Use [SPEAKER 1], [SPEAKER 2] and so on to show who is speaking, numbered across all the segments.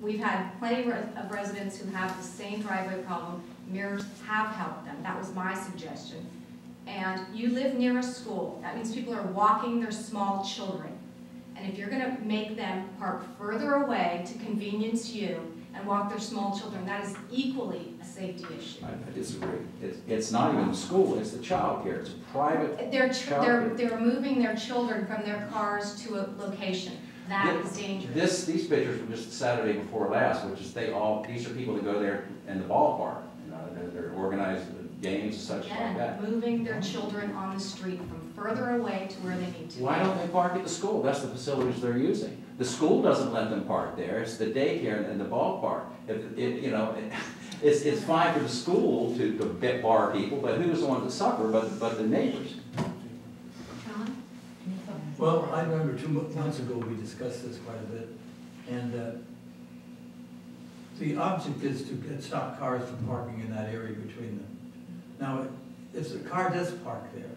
[SPEAKER 1] We've had plenty of residents who have the same driveway problem. Mirrors have helped them. That was my suggestion. And you live near a school. That means people are walking their small children. And if you're going to make them park further away to convenience you and walk their small children, that is equally a safety issue.
[SPEAKER 2] I disagree. It's not even the school, it's the child care. It's a private
[SPEAKER 1] They're moving their children from their cars to a location. That is dangerous.
[SPEAKER 2] These pictures were just Saturday before last, which is these are people that go there in the ballpark. You know, they're organized games and such like that.
[SPEAKER 1] Moving their children on the street from further away to where they need to.
[SPEAKER 2] Why don't they park at the school? That's the facilities they're using. The school doesn't let them park there. It's the daycare and the ballpark. It's fine for the school to bar people, but who's the ones that suffer but the neighbors?
[SPEAKER 3] Well, I remember 2 months ago we discussed this quite a bit, and the object is to stop cars from parking in that area between them. Now, if the car does park there,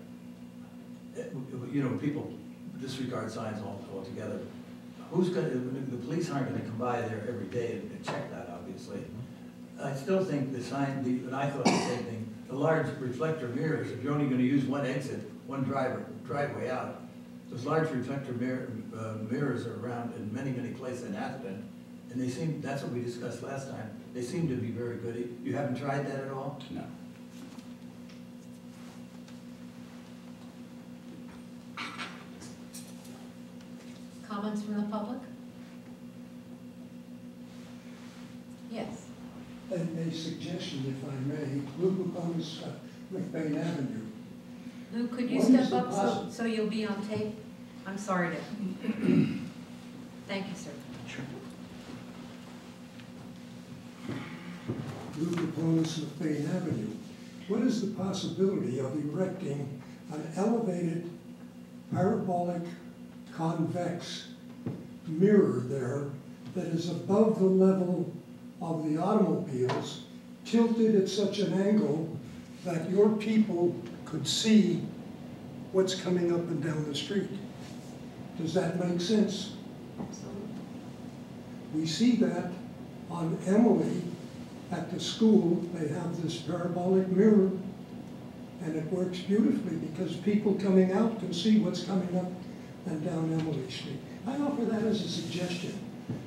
[SPEAKER 3] you know, people disregard signs altogether. Who's going to? The police aren't going to come by there every day and check that, obviously. I still think the sign, and I thought the same thing. The large reflector mirrors. If you're only going to use one exit, one driveway out. Those large reflector mirrors are around in many places in Atherton, and they seem, that's what we discussed last time, they seem to be very good. You haven't tried that at all?
[SPEAKER 2] No.
[SPEAKER 4] Comments from the public? Yes.
[SPEAKER 5] A suggestion, if I may. Luke owns McBain Avenue.
[SPEAKER 4] Luke, could you step up so you'll be on tape? I'm sorry to. Thank you, sir.
[SPEAKER 2] Sure.
[SPEAKER 5] Luke owns McBain Avenue. What is the possibility of erecting an elevated parabolic convex mirror there that is above the level of the automobiles, tilted at such an angle that your people could see what's coming up and down the street? Does that make sense?
[SPEAKER 1] Absolutely.
[SPEAKER 5] We see that on Emily at the school. They have this parabolic mirror, and it works beautifully because people coming out can see what's coming up and down Emily Street. I offer that as a suggestion.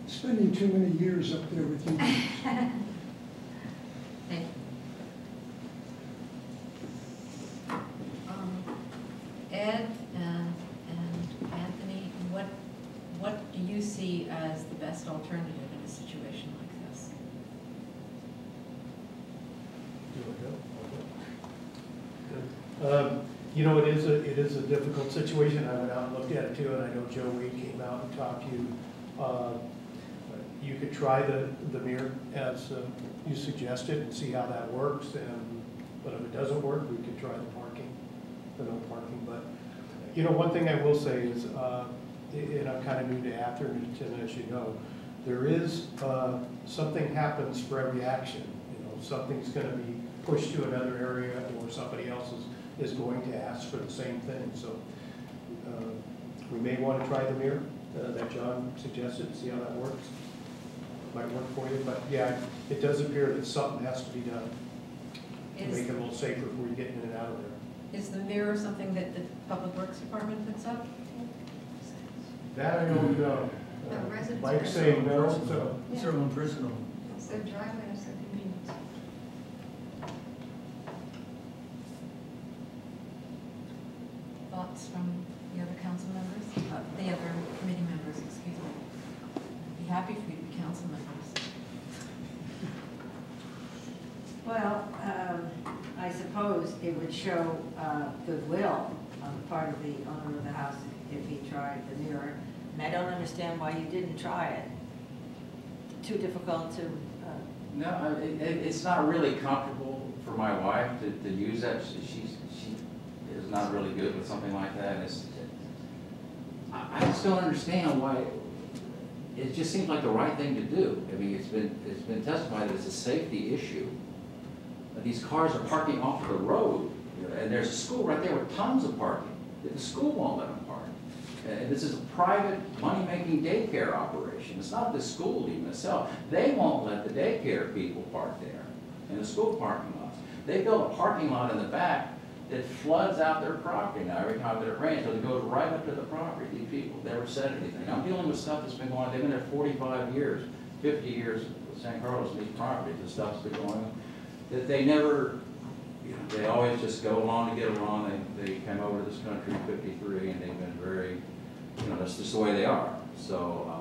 [SPEAKER 5] Spending too many years up there with you.
[SPEAKER 4] Thank you. Ed and Anthony, what do you see as the best alternative in a situation like this?
[SPEAKER 6] You know, it is a difficult situation. I went out and looked at it too, and I know Joe Reed came out and talked to you. You could try the mirror as you suggested and see how that works. But if it doesn't work, we could try the no parking. But you know, one thing I will say is, and I'm kind of new to Atherton, as you know, there is something happens for every action. You know, something's going to be pushed to another area, or somebody else is going to ask for the same thing. So we may want to try the mirror that John suggested, see how that works. Might work for you, but yeah, it does appear that something has to be done to make it a little safer before you get in and out of there.
[SPEAKER 4] Is the mirror something that the Public Works Department puts up?
[SPEAKER 6] That I don't know. Mike's saying no, so.
[SPEAKER 3] It's their own personal.
[SPEAKER 1] It's their driveway, it's their convenience.
[SPEAKER 4] Thoughts from the other council members? The other committee members, excuse me. I'd be happy for you to be council members.
[SPEAKER 7] Well, I suppose it would show goodwill on the part of the owner of the house if he tried the mirror. And I don't understand why you didn't try it. Too difficult to...
[SPEAKER 2] No, it's not really comfortable for my wife to use that. She is not really good with something like that. I just don't understand why. It just seems like the right thing to do. I mean, it's been testified that it's a safety issue. These cars are parking off of the road, and there's a school right there with tons of parking. The school won't let them park. And this is a private money-making daycare operation. situation. It's not the school even itself. They won't let the daycare people park there in the school parking lots. They built a parking lot in the back that floods out their property now every time that it rains, so it goes right up to the property. These people never said anything. I'm dealing with stuff that's been going on. They've been there 45 years, 50 years with San Carlos and these properties. The stuff's been going on. That they never, you know, they always just go along to get along. They came over to this country in '53 and they've been very, you know, that's just the way they are. So,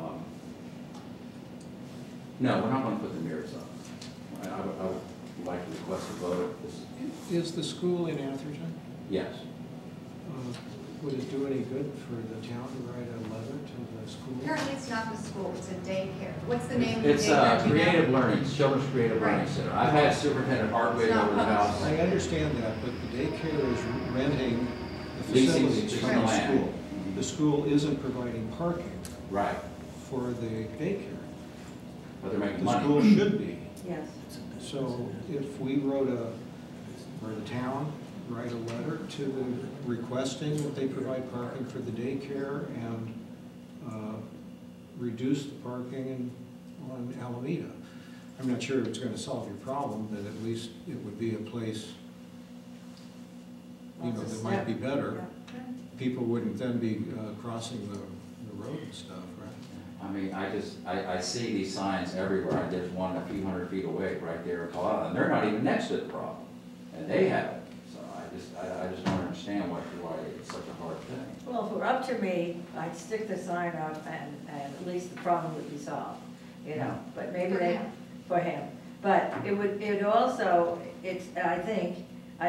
[SPEAKER 2] no, we're not going to put the mirrors up. I would like to request a vote.
[SPEAKER 8] Is the school in Atherton?
[SPEAKER 2] Yes.
[SPEAKER 8] Would it do any good for the town to write a letter to the school?
[SPEAKER 1] Apparently it's not the school, it's a daycare. What's the name of the
[SPEAKER 2] It's
[SPEAKER 1] daycare? Do you know?
[SPEAKER 2] Creative Learning, Children's Creative Learning
[SPEAKER 1] Right.
[SPEAKER 2] Center. I've had Superintendent Hartwig
[SPEAKER 1] It's not
[SPEAKER 2] over the
[SPEAKER 1] public.
[SPEAKER 2] house.
[SPEAKER 8] I understand that, but the daycare is renting the
[SPEAKER 2] Leasing
[SPEAKER 8] facilities
[SPEAKER 2] the
[SPEAKER 8] from the
[SPEAKER 2] land.
[SPEAKER 8] school. The school isn't providing parking
[SPEAKER 2] Right,
[SPEAKER 8] for the daycare.
[SPEAKER 2] but they're making
[SPEAKER 8] The
[SPEAKER 2] money.
[SPEAKER 8] school should be.
[SPEAKER 7] Yes.
[SPEAKER 8] So if we or the town, write a letter to the requesting that they provide parking for the daycare and reduce the parking on Alameda. I'm not sure if it's gonna solve your problem, but at least it would be a place, you know,
[SPEAKER 7] That's a
[SPEAKER 8] that might be
[SPEAKER 7] step.
[SPEAKER 8] better. People wouldn't then be crossing the road and stuff, right?
[SPEAKER 2] I mean, I see these signs everywhere. There's one a few hundred feet away right there in Colorado, and they're not even next to the problem. And they have it. So I just don't understand why it's such a hard thing.
[SPEAKER 7] Well, if it were up to me, I'd stick the sign up and at least the problem would be solved, you know, but maybe
[SPEAKER 1] For
[SPEAKER 7] they,
[SPEAKER 1] him.
[SPEAKER 7] for him. But it also, I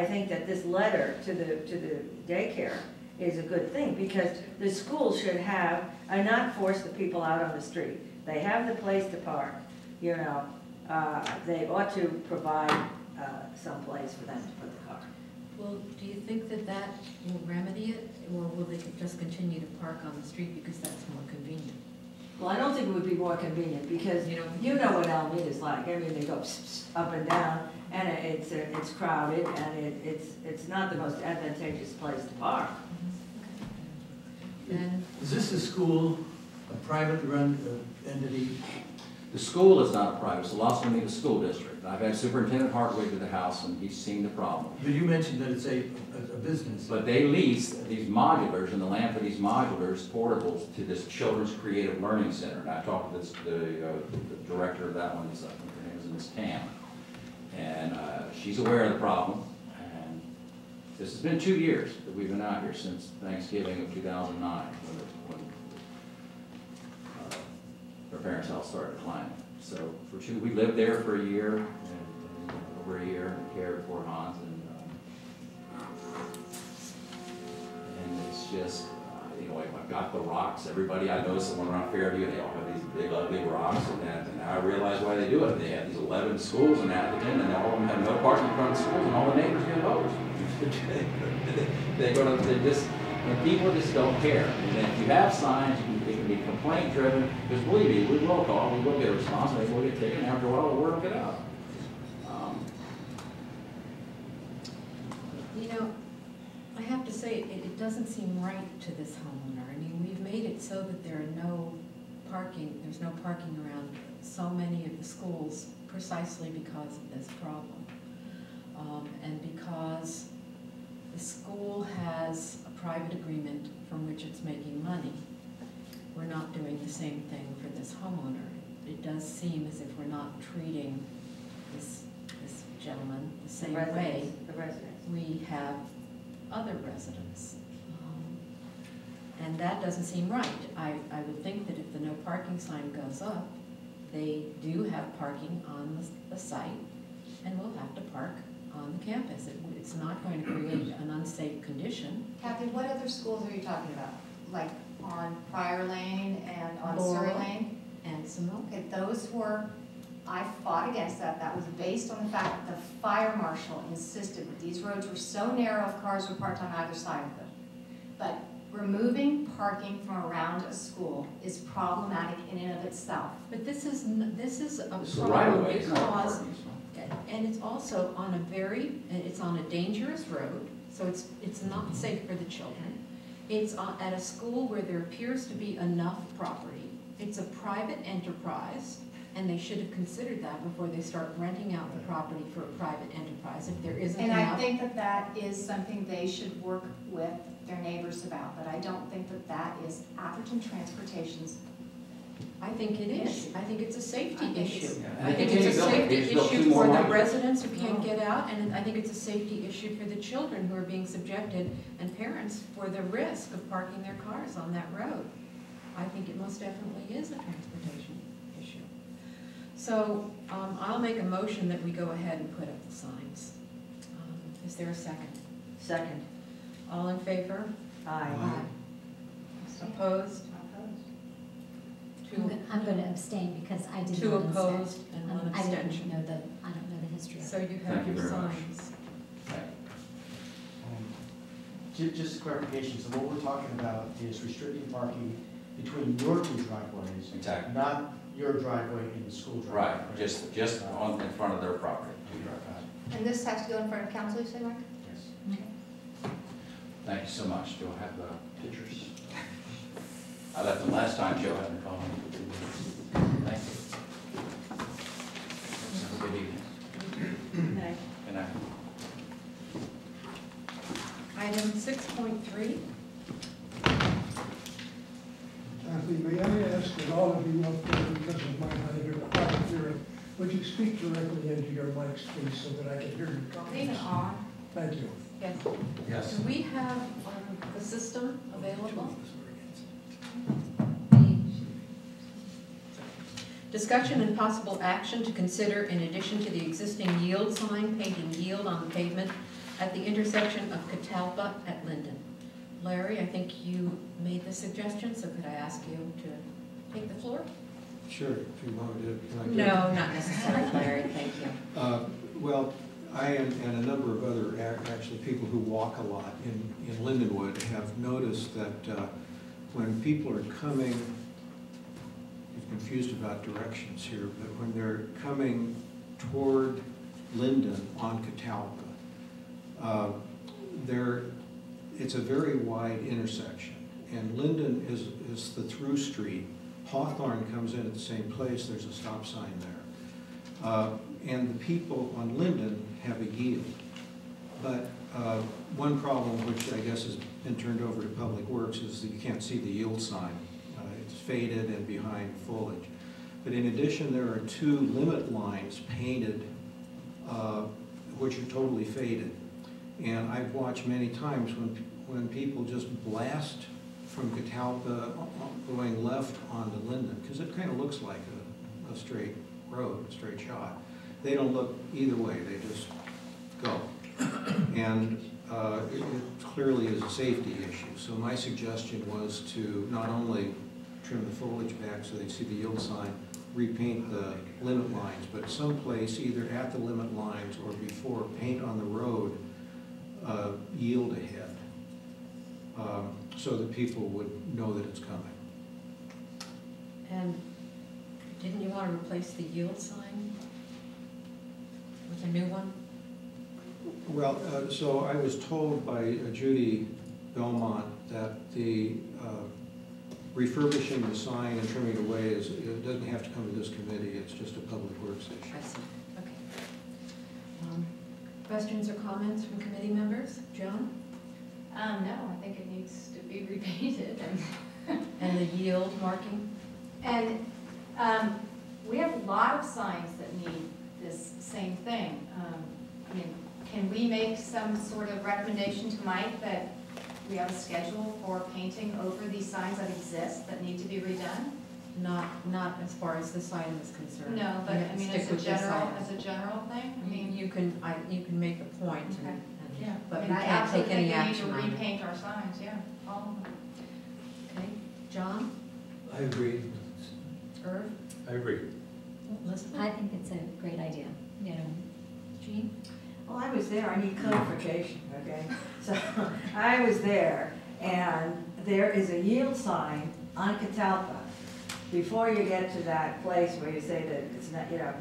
[SPEAKER 7] think that this letter to the daycare is a good thing, because the school should have, and not force the people out on the street. They have the place to park, you know, they ought to provide some place for them to put the car.
[SPEAKER 4] Well, do you think that that will remedy it, or will they just continue to park on the street because that's more convenient?
[SPEAKER 7] Well, I don't think it would be more convenient, because
[SPEAKER 4] You
[SPEAKER 7] you
[SPEAKER 4] know-
[SPEAKER 7] know what Alameda's like. I mean, they go pss, pss, up and down, and it's crowded, and it's not the most advantageous place to park.
[SPEAKER 4] And
[SPEAKER 3] Is this a school, a privately run entity?
[SPEAKER 2] The school is not a private, it's the Los Angeles School District. I've had Superintendent Hartwig to the house, and he's seen the problem.
[SPEAKER 3] But you mentioned that it's a business.
[SPEAKER 2] But they lease these modulars and the land for these modulars, portables, to this Children's Creative Learning Center. And I talked to the director of that one, I think her name is Ms. Tam. And she's aware of the problem. And this has been 2 years that we've been out here, since Thanksgiving of 2009, when our parents' house started declining. So we lived there for a year, and over a year, cared for Hans, and it's just, you know, I've got the rocks. Everybody I know, someone around Fairview, they all have these big, ugly rocks, and now I realize why they do it. They have these 11 schools in Atherton, and all of them have no parking in front of schools, and all the neighbors get hosed. And people just don't care. And if you have signs, it can be complaint driven, because believe me, we will call, we will get a response, and they will get taken. After a while, we'll work it out.
[SPEAKER 4] you know, I have to say, it doesn't seem right to this homeowner. I mean, we've made it so that there's no parking around so many of the schools precisely because of this problem. And because the school has a private agreement from which it's making money, we're not doing the same thing for this homeowner. It does seem as if we're not treating this gentleman the same way
[SPEAKER 7] The residents.
[SPEAKER 4] we have other residents. And that doesn't seem right. I would think that if the no parking sign goes up, they do have parking on the site, and will have to park on the campus. It's not going to create an unsafe condition.
[SPEAKER 1] Kathy, what other schools are you talking about? Like on Prior Lane and on
[SPEAKER 4] Laurel.
[SPEAKER 1] Surrey Lane?
[SPEAKER 4] And Simone,
[SPEAKER 1] Okay, those were, I fought against that. That was based on the fact that the fire marshal insisted that these roads were so narrow if cars were parked on either side of them. But removing parking from around a school is problematic in and of itself.
[SPEAKER 4] but this is a
[SPEAKER 2] This is a right
[SPEAKER 4] problem
[SPEAKER 2] of way, it's not a
[SPEAKER 4] because,
[SPEAKER 2] parking spot.
[SPEAKER 4] and it's also on it's on a dangerous road, so it's not safe for the children. It's at a school where there appears to be enough property it's a private enterprise, and they should have considered that before they start renting out the property for a private enterprise, if there isn't
[SPEAKER 9] And
[SPEAKER 4] enough.
[SPEAKER 9] I think that that is something they should work with their neighbors about, but I don't think that that is Atherton Transportation's.
[SPEAKER 4] I think it is. I think it's a safety
[SPEAKER 9] I think
[SPEAKER 4] issue.
[SPEAKER 9] it's-
[SPEAKER 2] And
[SPEAKER 4] I
[SPEAKER 2] they
[SPEAKER 4] think
[SPEAKER 2] continue
[SPEAKER 4] it's a
[SPEAKER 2] building. They
[SPEAKER 4] safety
[SPEAKER 2] just built 2
[SPEAKER 4] issue
[SPEAKER 2] more
[SPEAKER 4] for the
[SPEAKER 2] lines.
[SPEAKER 4] residents who can't get out, and I think it's a safety issue for the children who are being subjected, and parents for the risk of parking their cars on that road. I think it most definitely is a transportation issue. So I'll make a motion that we go ahead and put up the signs. Is there a second?
[SPEAKER 7] Second.
[SPEAKER 4] All in favor?
[SPEAKER 7] Aye.
[SPEAKER 4] Opposed?
[SPEAKER 10] I'm going to abstain because I did
[SPEAKER 4] Two
[SPEAKER 10] not inspect.
[SPEAKER 4] opposed and one
[SPEAKER 10] I don't
[SPEAKER 4] abstention.
[SPEAKER 10] know the history of it.
[SPEAKER 4] So you have
[SPEAKER 2] Thank you
[SPEAKER 4] your
[SPEAKER 2] very much.
[SPEAKER 4] signs.
[SPEAKER 11] Just a clarification, so what we're talking about is restricting parking between your 2 driveways.
[SPEAKER 2] Exactly.
[SPEAKER 11] Not your driveway and the school driveway.
[SPEAKER 2] Right, just on, in front of their property.
[SPEAKER 9] And this has to go in front of council, you say, Mike?
[SPEAKER 11] Yes.
[SPEAKER 2] Thank you so much. Do I have the pictures? I left them last time, Joe had to call me. Thank you. Have a good evening.
[SPEAKER 7] Aye.
[SPEAKER 2] Good night.
[SPEAKER 4] Item 6.3.
[SPEAKER 5] Kathy, may I ask that all of you up there, because of my height or hard of hearing, would you speak directly into your mics, please, so that I can hear your
[SPEAKER 1] Even
[SPEAKER 5] comments?
[SPEAKER 1] on,
[SPEAKER 5] Thank you.
[SPEAKER 4] Yes.
[SPEAKER 2] Yes.
[SPEAKER 4] Do we have the system available? Discussion and possible action to consider in addition to the existing yield sign, painting yield on the pavement at the intersection of Catalpa at Linden. Larry, I think you made the suggestion, so could I ask you to take the floor?
[SPEAKER 8] Sure, if you want to, can I do it?
[SPEAKER 4] No, not necessarily, Larry, thank you.
[SPEAKER 8] Well, I and a number of other, actually, people who walk a lot in Lindenwood have noticed that when people are coming, I'm confused about directions here, but when they're coming toward Linden on Catalpa, it's a very wide intersection, and Linden is the through street. Hawthorne comes in at the same place, there's a stop sign there. And the people on Linden have a yield. But one problem, which I guess has been turned over to Public Works, is that you can't see the yield sign. It's faded and behind foliage. But in addition, there are 2 limit lines painted, which are totally faded. And I've watched many times when people just blast from Catalpa going left onto Linden, because it kind of looks like a straight road, a straight shot. They don't look either way, they just go. And it clearly is a safety issue. So my suggestion was to not only trim the foliage back so they see the yield sign, repaint the limit lines, but someplace either at the limit lines or before, paint on the road yield ahead, so that people would know that it's coming.
[SPEAKER 4] And didn't you want to replace the yield sign with a new one?
[SPEAKER 8] Well, so I was told by Judy Belmont that the refurbishing the sign and trimming it away it doesn't have to come to this committee, it's just a public works issue.
[SPEAKER 4] I see, okay. Questions or comments from committee members? Joan?
[SPEAKER 9] No, I think it needs to be repainted
[SPEAKER 4] And the yield marking?
[SPEAKER 9] and we have a lot of signs that need this same thing. I mean, can we make some sort of recommendation to Mike that we have a schedule for painting over these signs that exist that need to be redone?
[SPEAKER 4] Not as far as this item is concerned.
[SPEAKER 9] No, but
[SPEAKER 4] You have
[SPEAKER 9] I
[SPEAKER 4] to
[SPEAKER 9] mean,
[SPEAKER 4] stick
[SPEAKER 9] as a
[SPEAKER 4] with this
[SPEAKER 9] general,
[SPEAKER 4] item.
[SPEAKER 9] thing, I mean.
[SPEAKER 4] You can make a point,
[SPEAKER 9] Okay.
[SPEAKER 4] and-
[SPEAKER 9] Yeah,
[SPEAKER 4] but
[SPEAKER 9] I
[SPEAKER 4] we
[SPEAKER 9] mean, I
[SPEAKER 4] can't take
[SPEAKER 9] absolutely
[SPEAKER 4] any
[SPEAKER 9] think we
[SPEAKER 4] action
[SPEAKER 9] need
[SPEAKER 4] on
[SPEAKER 9] to
[SPEAKER 4] it.
[SPEAKER 9] repaint our signs, yeah, all of them.
[SPEAKER 4] Okay, John,
[SPEAKER 3] I agree.
[SPEAKER 4] Irv,
[SPEAKER 3] I agree.
[SPEAKER 4] Elizabeth?
[SPEAKER 10] I think it's a great idea, you know.
[SPEAKER 4] Jean?
[SPEAKER 7] Well, I was there, I need clarification, okay? So, I was there, and there is a yield sign on Catalpa before you get to that place where you say that it's not, you know,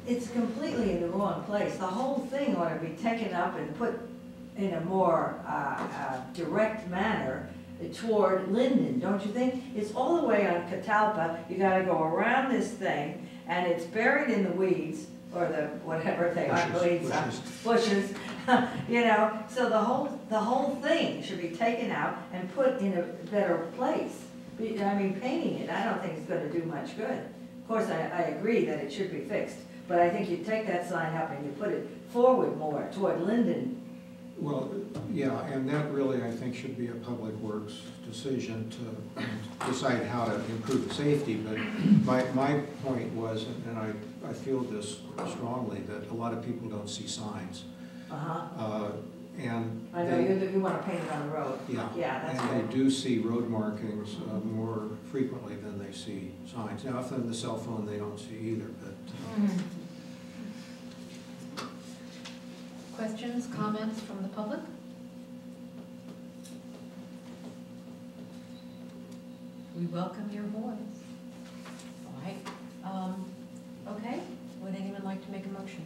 [SPEAKER 7] it's completely in the wrong place. The whole thing ought to be taken up and put in a more direct manner toward Linden, don't you think? It's all the way on Catalpa, you gotta go around this thing, and it's buried in the weeds, or the, whatever they are, weeds, bushes, you know, so the whole thing should be taken out and put in a better place. I mean, painting it, I don't think it's gonna do much good. Of course, I agree that it should be fixed, but I think you take that sign up and you put it forward more toward Linden.
[SPEAKER 8] Well, yeah, and that really, I think, should be a public works decision to decide how to improve the safety. But my point was, and I feel this strongly, that a lot of people don't see signs. And
[SPEAKER 7] I know you want to paint it on the road.
[SPEAKER 8] Yeah,
[SPEAKER 7] Yeah, that's
[SPEAKER 8] and
[SPEAKER 7] right.
[SPEAKER 8] they do see road markings more frequently than they see signs. Now, if they're on the cell phone, they don't see either, but.
[SPEAKER 4] Questions, comments from the public? We welcome your voice. All right. Okay, would anyone like to make a motion?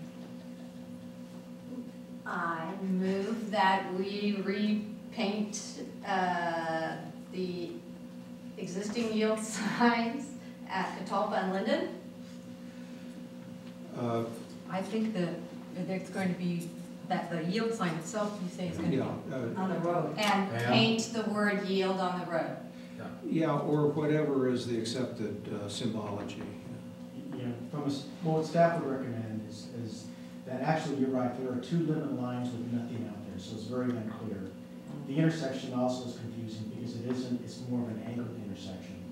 [SPEAKER 9] I move that we repaint the existing yield signs at Catalpa and Linden.
[SPEAKER 4] I think that there's going to be, that the yield sign itself, you say is going to be
[SPEAKER 7] On the road.
[SPEAKER 9] And paint the word yield on the road.
[SPEAKER 8] Yeah, or whatever is the accepted symbology.
[SPEAKER 11] You know, what staff would recommend is that actually, you're right, there are two limit lines with nothing out there, so it's very unclear. The intersection also is confusing because it's more of an angled intersection.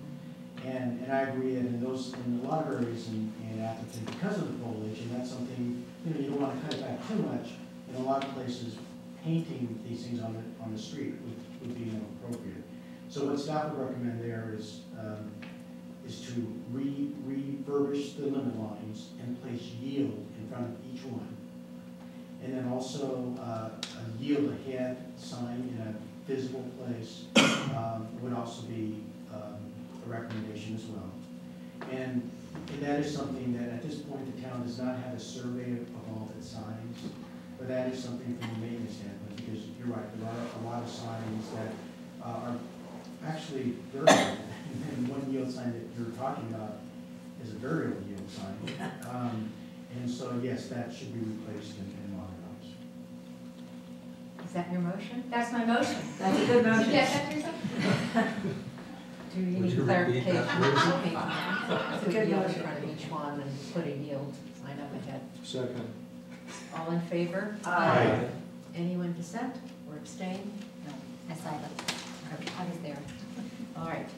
[SPEAKER 11] And I agree that in a lot of areas in Atherton, because of the foliage, and that's something, you know, you don't want to cut it back too much. In a lot of places, painting these things on the street would be inappropriate. So what staff would recommend there is to refurbish the limit lines and place yield in front of each one. And then also a yield ahead sign in a visible place would also be a recommendation as well. And that is something that at this point the town does not have a survey of all of its signs, but that is something from the maintenance standpoint, because you're right, there are a lot of signs that are actually very old. And one yield sign that you're talking about is a very old yield sign. And so, yes, that should be replaced and modernized.
[SPEAKER 4] Is that your motion?
[SPEAKER 9] That's my motion.
[SPEAKER 7] That's a good motion.
[SPEAKER 9] Yes, that's your motion.
[SPEAKER 4] Do you
[SPEAKER 3] Would
[SPEAKER 4] need
[SPEAKER 3] you repeat
[SPEAKER 4] clarification?
[SPEAKER 3] that,
[SPEAKER 7] It's a
[SPEAKER 4] Put
[SPEAKER 7] good
[SPEAKER 4] yield in
[SPEAKER 7] motion.
[SPEAKER 4] front of each one and put a yield sign up ahead.
[SPEAKER 8] Second.
[SPEAKER 4] All in favor?
[SPEAKER 7] Aye.
[SPEAKER 4] Anyone dissent or abstain?
[SPEAKER 10] No, I saw that. I was there.
[SPEAKER 4] All right.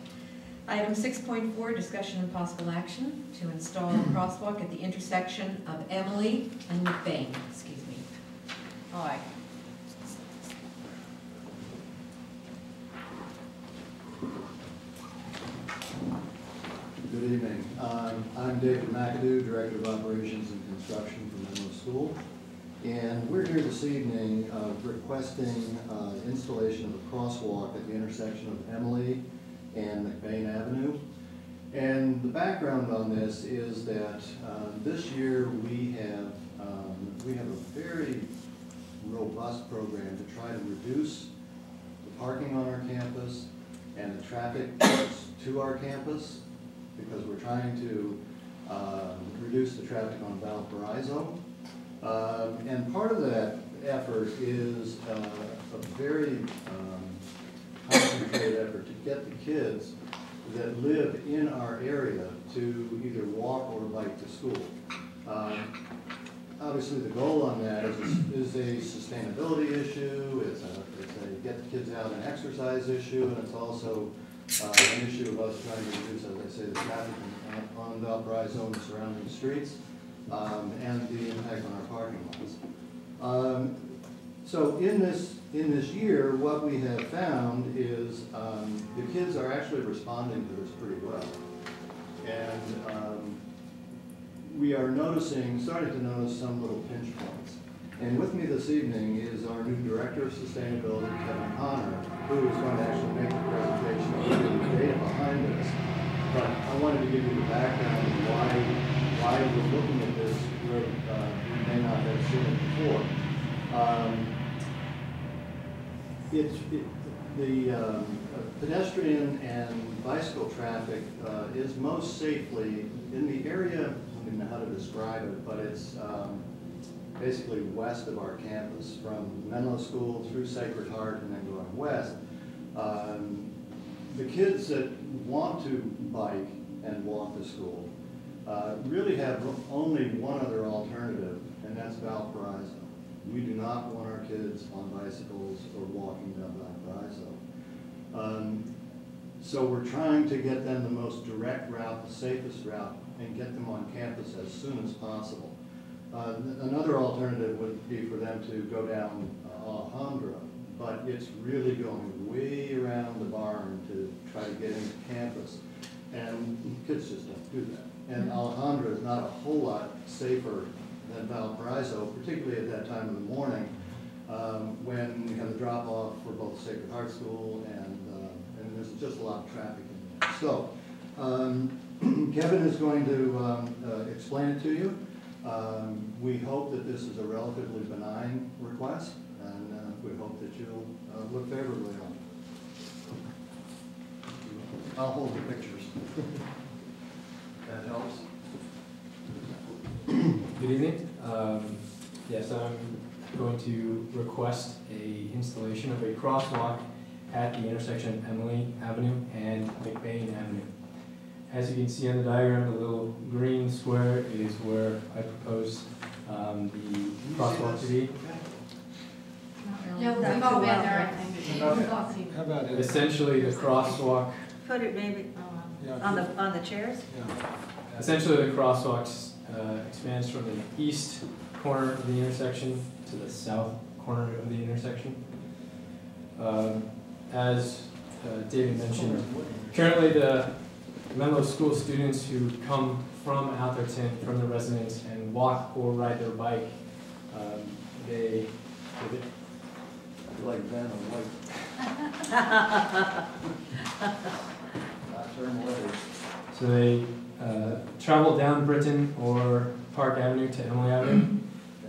[SPEAKER 4] Item 6.4, discussion and possible action to install a crosswalk at the intersection of Emily and McBain. Excuse me. All right.
[SPEAKER 12] Good evening. I'm David McAdoo, Director of Operations and Construction for Menlo School. And we're here this evening requesting installation of a crosswalk at the intersection of Emily and McBain Avenue. And the background on this is that this year we have a very robust program to try to reduce the parking on our campus and the traffic to our campus, because we're trying to reduce the traffic on Valparaiso. And part of that effort is a very concentrated effort to get the kids that live in our area to either walk or bike to school. Obviously, the goal on that is a sustainability issue, it's a get the kids out and exercise issue, and it's also an issue of us trying to reduce, as I say, the traffic on Valparaiso and the surrounding streets, and the impact on our parking lots. So in this year, what we have found is the kids are actually responding to this pretty well. And we are starting to notice some little pinch points. And with me this evening is our new Director of Sustainability, Kevin Connor, who is going to actually make the presentation and give you the data behind this. But I wanted to give you the background of why we're looking at this where we may not have seen it before. The pedestrian and bicycle traffic is most safely in the area, I don't even know how to describe it, but it's basically west of our campus, from Menlo School through Sacred Heart and then going west. The kids that want to bike and walk to school really have only one other alternative, and that's Valparaiso. We do not want our kids on bicycles or walking down Valparaiso. So we're trying to get them the most direct route, the safest route, and get them on campus as soon as possible. Another alternative would be for them to go down Alejandra, but it's really going way around the barn to try to get into campus. And kids just don't do that. And Alejandra is not a whole lot safer than Valparaiso, particularly at that time of the morning, when you have the drop-off for both Sacred Heart School and there's just a lot of traffic in there. So, Kevin is going to explain it to you. We hope that this is a relatively benign request, and we hope that you'll look favorably on it. I'll hold the pictures. That helps.
[SPEAKER 13] Good evening. Yes, I'm going to request a installation of a crosswalk at the intersection of Emily Avenue and McBain Avenue. As you can see on the diagram, the little green square is where I propose the crosswalk to be.
[SPEAKER 1] Yeah, we've all been there, I think. We've all seen it.
[SPEAKER 8] How about it?
[SPEAKER 13] Essentially, the crosswalk.
[SPEAKER 7] Put it maybe on the chairs?
[SPEAKER 13] Essentially, the crosswalk expands from the east corner of the intersection to the south corner of the intersection. As David mentioned, currently the Menlo School students who come from Atherton, from the residence, and walk or ride their bike, they
[SPEAKER 12] Like Van and White. Not turn letters.
[SPEAKER 13] So they travel down Britton or Park Avenue to Emily Avenue,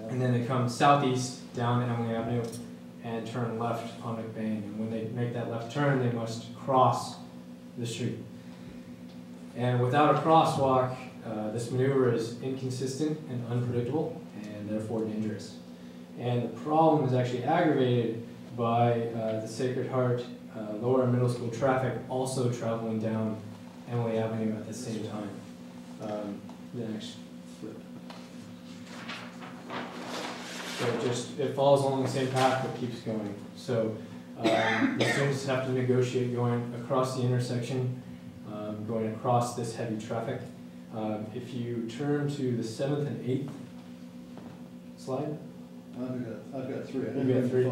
[SPEAKER 13] and then they come southeast down Emily Avenue and turn left on McBain. And when they make that left turn, they must cross the street. And without a crosswalk, this maneuver is inconsistent and unpredictable, and therefore dangerous. And the problem is actually aggravated by the Sacred Heart lower and middle school traffic also traveling down Emily Avenue at the same time. The next flip. So it follows along the same path but keeps going. So the students have to negotiate going across the intersection, going across this heavy traffic. If you turn to the 7th and 8th slide.
[SPEAKER 12] I've got three.
[SPEAKER 13] You got three.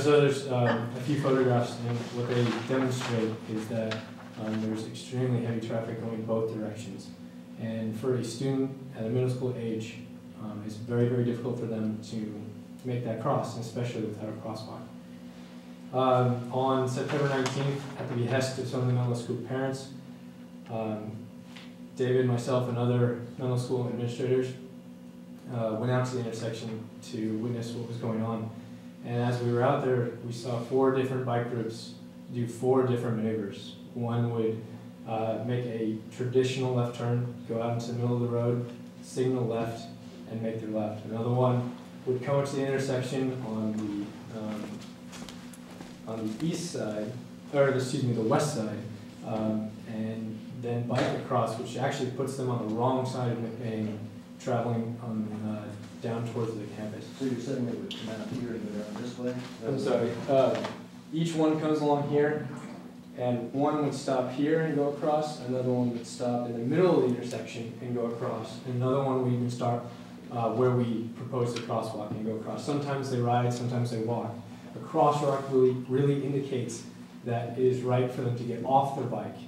[SPEAKER 13] So there's a few photographs, and what they demonstrate is that there's extremely heavy traffic going both directions. And for a student at a middle school age, it's very, very difficult for them to make that cross, especially without a crosswalk. On September 19th, at the behest of some of the Menlo School parents, David, myself, and other Menlo School administrators went out to the intersection to witness what was going on. And as we were out there, we saw 4 different bike groups do 4 different maneuvers. One would make a traditional left turn, go out into the middle of the road, signal left, and make their left. Another one would come into the intersection on the east side, or excuse me, the west side, and then bike across, which actually puts them on the wrong side of McBain, traveling on down towards the campus.
[SPEAKER 12] So you're saying they would come out here and go down this way?
[SPEAKER 13] I'm sorry. Each one comes along here, and one would stop here and go across, another one would stop in the middle of the intersection and go across, and another one would even start where we propose the crosswalk and go across. Sometimes they ride, sometimes they walk. A crosswalk really indicates that it is right for them to get off their bike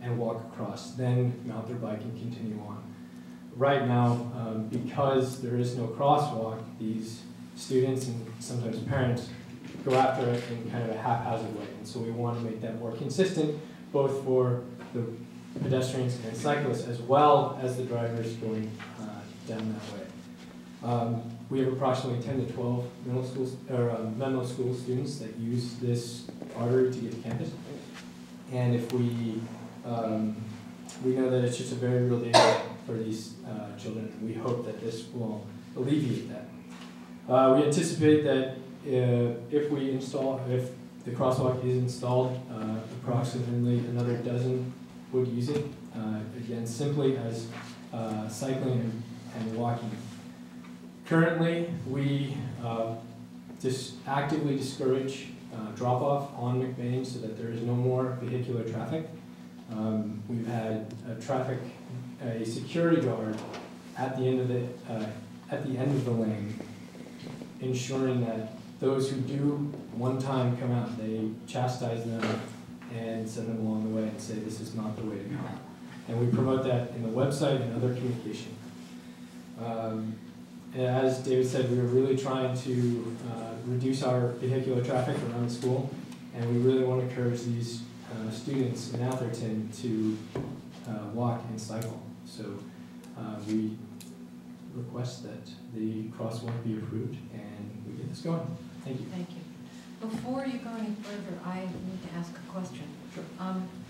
[SPEAKER 13] and walk across, then mount their bike and continue on. Right now, because there is no crosswalk, these students and sometimes parents go after it in kind of a haphazard way. And so we want to make that more consistent, both for the pedestrians and cyclists, as well as the drivers going down that way. We have approximately 10 to 12 Menlo School students that use this artery to get to campus. And if we know that it's just a very real danger for these children, and we hope that this will alleviate that. We anticipate that if the crosswalk is installed, approximately another dozen would use it, again, simply as cycling and walking. Currently, we just actively discourage drop-off on McBain so that there is no more vehicular traffic. We've had a security guard at the end of the lane, ensuring that those who do one time come out, they chastise them and send them along the way and say this is not the way to go. And we promote that in the website and other communication. As David said, we are really trying to reduce our vehicular traffic around the school, and we really want to encourage these students in Atherton to walk and cycle. So we request that the crosswalk be approved and we get this going. Thank you.
[SPEAKER 4] Thank you. Before you go any further, I need to ask a question. Sure.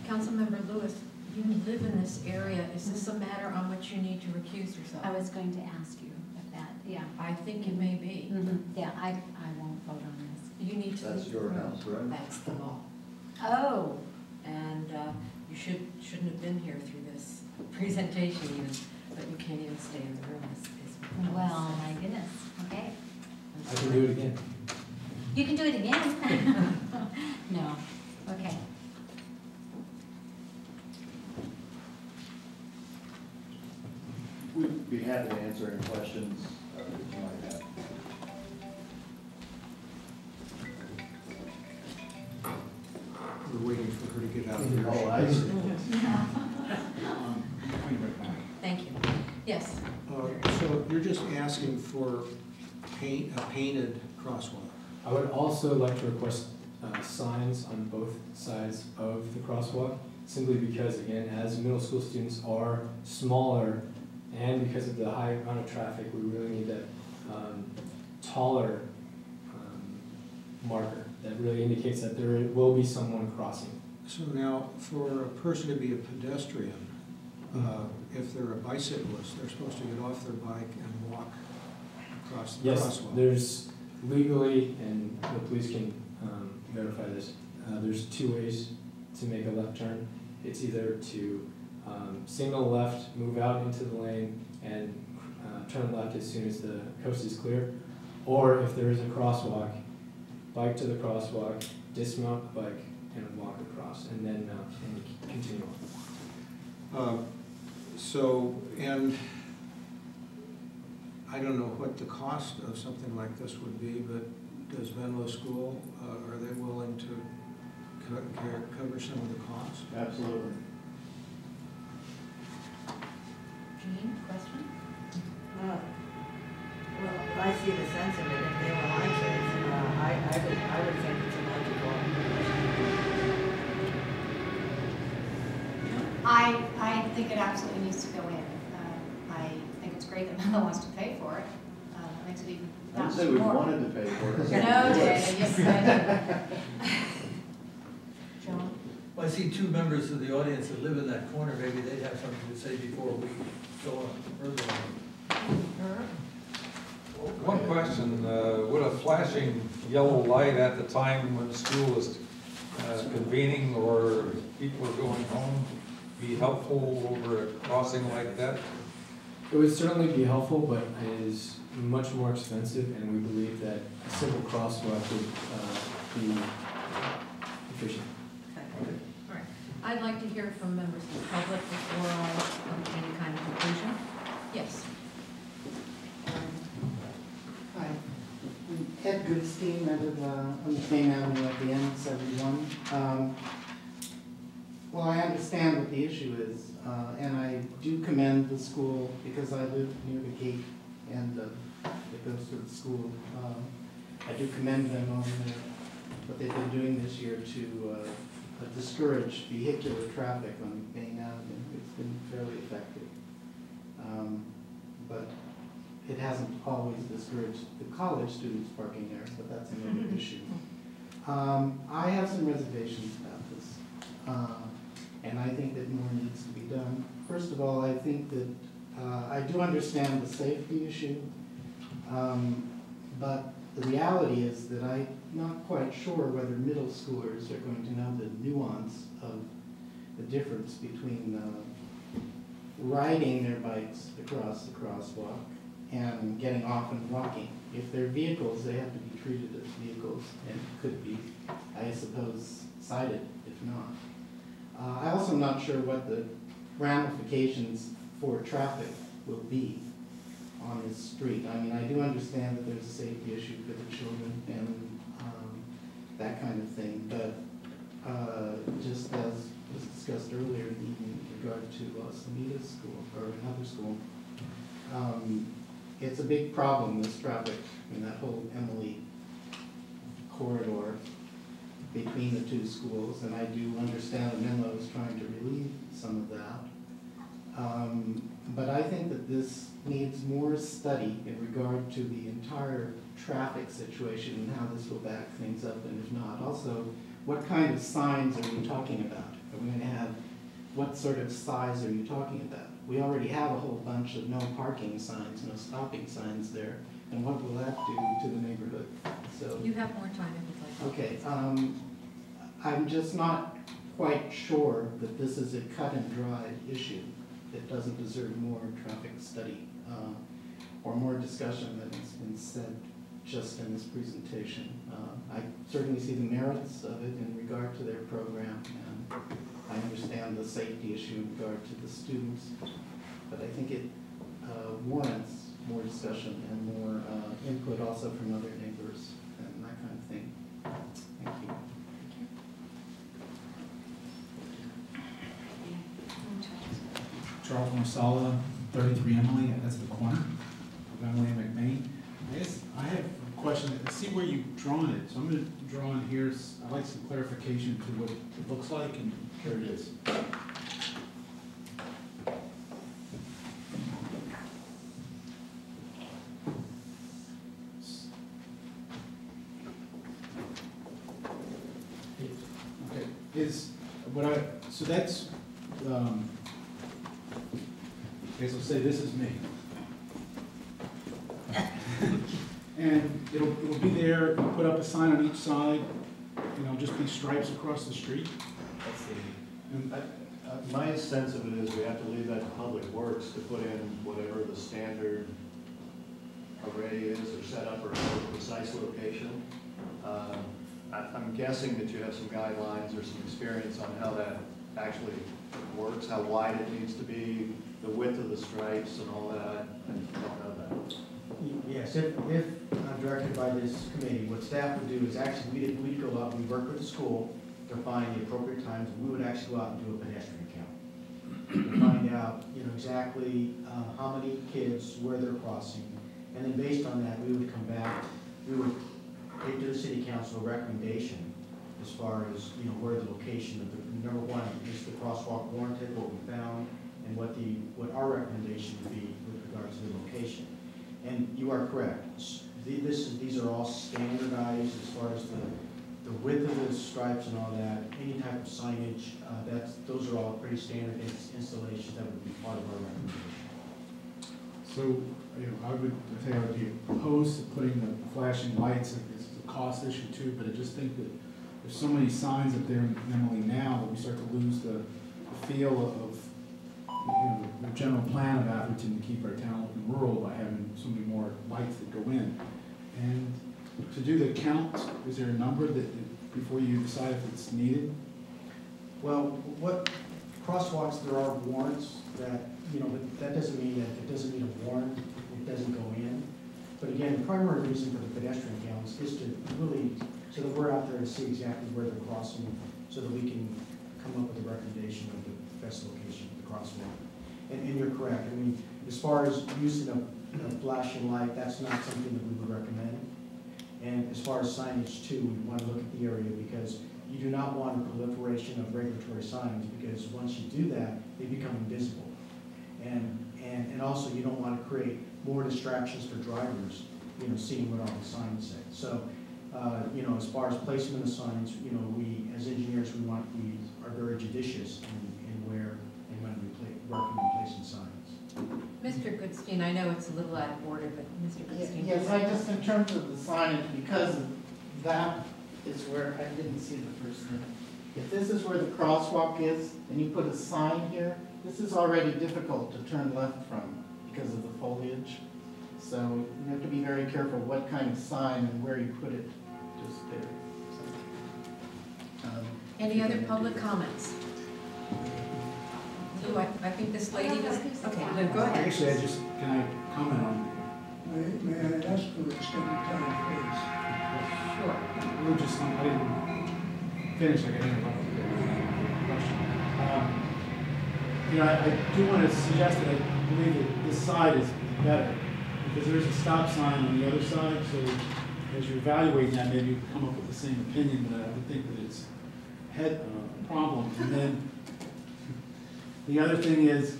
[SPEAKER 4] Councilmember Lewis, you live in this area. Is this a matter on which you need to recuse yourself?
[SPEAKER 10] I was going to ask you if that, yeah.
[SPEAKER 4] I think it may be.
[SPEAKER 10] Yeah, I won't vote on this.
[SPEAKER 4] You need to.
[SPEAKER 12] That's your house, right?
[SPEAKER 4] That's the law.
[SPEAKER 10] Oh.
[SPEAKER 4] And you shouldn't have been here through this presentation even, but you can't even stay in the room.
[SPEAKER 10] Well, my goodness, okay.
[SPEAKER 13] I can do it again.
[SPEAKER 10] You can do it again. No, okay.
[SPEAKER 12] We'd be happy to answer any questions that you might have.
[SPEAKER 8] We're waiting for her to get out of here.
[SPEAKER 12] Oh, I see.
[SPEAKER 4] Thank you. Yes.
[SPEAKER 8] So you're just asking for a painted crosswalk?
[SPEAKER 13] I would also like to request signs on both sides of the crosswalk, simply because, again, as middle school students are smaller and because of the high amount of traffic, we really need that taller marker that really indicates that there will be someone crossing.
[SPEAKER 8] So now, for a person to be a pedestrian, if they're a bicyclist, they're supposed to get off their bike and walk across the crosswalk?
[SPEAKER 13] Yes, there's legally, and the police can verify this, there's two ways to make a left turn. It's either to signal left, move out into the lane, and turn left as soon as the coast is clear. Or if there is a crosswalk, bike to the crosswalk, dismount the bike, and walk across, and then and continue on.
[SPEAKER 8] And I don't know what the cost of something like this would be, but does Menlo School, are they willing to cover some of the costs?
[SPEAKER 12] Absolutely.
[SPEAKER 4] Jean, question?
[SPEAKER 7] Well, I see the sense of it. If they were my kids, I would think it's a logical
[SPEAKER 9] I think it absolutely needs to go in. I think it's great that Menlo wants to pay for it. It makes it even
[SPEAKER 12] I
[SPEAKER 9] that
[SPEAKER 12] didn't say
[SPEAKER 9] much
[SPEAKER 12] we
[SPEAKER 9] more.
[SPEAKER 12] wanted to pay for it.
[SPEAKER 9] No, David, you said. John?
[SPEAKER 3] Well, I see two members of the audience that live in that corner. Maybe they'd have something to say before we go on further on.
[SPEAKER 14] One question, would a flashing yellow light at the time when school is convening or people are going home be helpful over a crossing like that?
[SPEAKER 13] It would certainly be helpful, but it is much more expensive, and we believe that a simple crosswalk would be efficient.
[SPEAKER 4] All right. I'd like to hear from members of the public before I come to any kind of conclusion. Yes.
[SPEAKER 15] Hi, I'm Ed Goodstein. I live on Main Avenue at the end, 71. Well, I understand what the issue is, and I do commend the school because I live near the gate and it goes to the school. I do commend them on what they've been doing this year to discourage vehicular traffic on Main Avenue. It's been fairly effective. But it hasn't always discouraged the college students parking there, but that's another issue. I have some reservations about this, and I think that more needs to be done. First of all, I think that I do understand the safety issue, but the reality is that I'm not quite sure whether middle schoolers are going to know the nuance of the difference between riding their bikes across the crosswalk and getting off and walking. If they're vehicles, they have to be treated as vehicles and could be, I suppose, cited if not. I also am not sure what the ramifications for traffic will be on this street. I mean, I do understand that there's a safety issue for the children and that kind of thing, but just as was discussed earlier in regard to Salida's school, or another school, it's a big problem, this traffic, in that whole Emily corridor between the two schools, and I do understand that Menlo is trying to relieve some of that. But I think that this needs more study in regard to the entire traffic situation and how this will back things up and if not. Also, what kind of signs are we talking about? Are we going to have, what sort of size are you talking about? We already have a whole bunch of no parking signs, no stopping signs there, and what will that do to the neighborhood? So
[SPEAKER 4] You have more time if you'd like.
[SPEAKER 15] okay, I'm just not quite sure that this is a cut and dried issue that doesn't deserve more traffic study or more discussion than has been said just in this presentation. I certainly see the merits of it in regard to their program, and I understand the safety issue in regard to the students, but I think it warrants more discussion and more input also from other neighbors and that kind of thing. Thank you.
[SPEAKER 16] Charles Marsala, 33 Emily, that's the corner of Emily and McMain. I guess I have a question. I see where you've drawn it, so I'm going to draw in here. I'd like some clarification to what it looks like, and here it is. Okay, is what I, so that's, I guess I'll say this is me. And it'll be there, you'll put up a sign on each side, and it'll just be stripes across the street. That's the, and
[SPEAKER 17] my sense of it is we have to leave that to Public Works to put in whatever the standard array is or set up or precise location. I'm guessing that you have some guidelines or some experience on how that actually works, how wide it needs to be, the width of the stripes and all that. I don't know that.
[SPEAKER 11] Yes, if I'm directed by this committee, what staff would do is actually, we'd go out, we'd work with the school to find the appropriate times, and we would actually go out and do a pedestrian count. To find out, exactly how many kids, where they're crossing, and then based on that, we would come back, we would take to the city council a recommendation as far as, where the location of the, number one, is the crosswalk warranted, what we found, and what our recommendation would be with regard to the location. And you are correct. These are all standardized as far as the width of the stripes and all that. Any type of signage, those are all pretty standard installations that would be part of our recommendation.
[SPEAKER 16] so, I would say I would be opposed to putting the flashing lights. It's a cost issue too, but I just think that there's so many signs up there in Emily now that we start to lose the feel of the general plan of Atherton to keep our town looking rural by having so many more lights that go in. And to do the count, is there a number that before you decide if it's needed?
[SPEAKER 11] Well, what crosswalks, there are warrants that, but that doesn't mean that if it doesn't need a warrant, it doesn't go in. But again, the primary reason for the pedestrian counts is to really, so that we're out there to see exactly where they're crossing, so that we can come up with a recommendation of the best location of the crosswalk. And you're correct. I mean, as far as using a flashing light, that's not something that we would recommend. And as far as signage too, we want to look at the area because you do not want a proliferation of regulatory signs because once you do that, they become invisible. And And also, you don't want to create more distractions for drivers, you know, seeing what all the signs say. So, you know, as far as placement of signs, you know, we, as engineers, we are very judicious in where and when where can we place the signs.
[SPEAKER 4] Mr. Goodstein, I know it's a little out of order, but Mr. Goodstein.
[SPEAKER 15] Yes, I just, in terms of the signage, because that is where I didn't see the first thing. If this is where the crosswalk is, and you put a sign here, this is already difficult to turn left from because of the foliage. So you have to be very careful what kind of sign and where you put it just there. So,
[SPEAKER 4] Any other public comments? I think this lady was, okay, then go ahead.
[SPEAKER 16] Actually, can I comment on it?
[SPEAKER 5] May I ask for extended time, please?
[SPEAKER 4] Sure.
[SPEAKER 16] I didn't finish, I got interrupted the question. You know, I do want to suggest that I believe that this side is better, because there's a stop sign on the other side, so as you're evaluating that, maybe you come up with the same opinion, but I would think that it's a problem. And then the other thing is,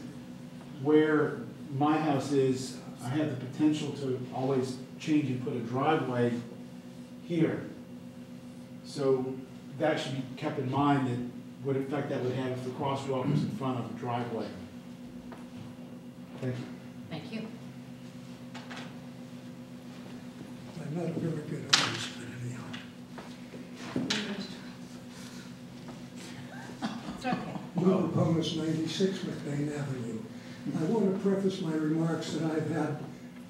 [SPEAKER 16] where my house is, I have the potential to always change and put a driveway here. So that should be kept in mind, that what effect that would have if the crosswalk was in front of the driveway. Thank you.
[SPEAKER 4] Thank you.
[SPEAKER 5] I'm not a very good artist, but anyhow.
[SPEAKER 4] It's okay.
[SPEAKER 5] Lou Pomus, 96 McBain Avenue. I want to preface my remarks that I've had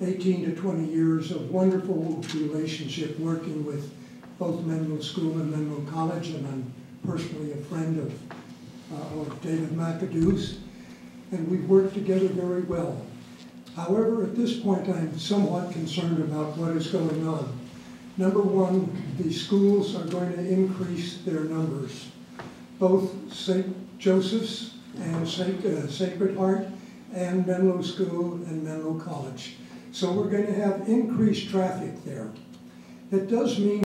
[SPEAKER 5] 18 to 20 years of wonderful relationship working with both Menlo School and Menlo College, and I'm personally a friend of David McAdoo's, and we've worked together very well. However, at this point, I'm somewhat concerned about what is going on. Number one, the schools are going to increase their numbers. Both St. Joseph's and Sacred Heart and Menlo School and Menlo College. So we're going to have increased traffic there. It does mean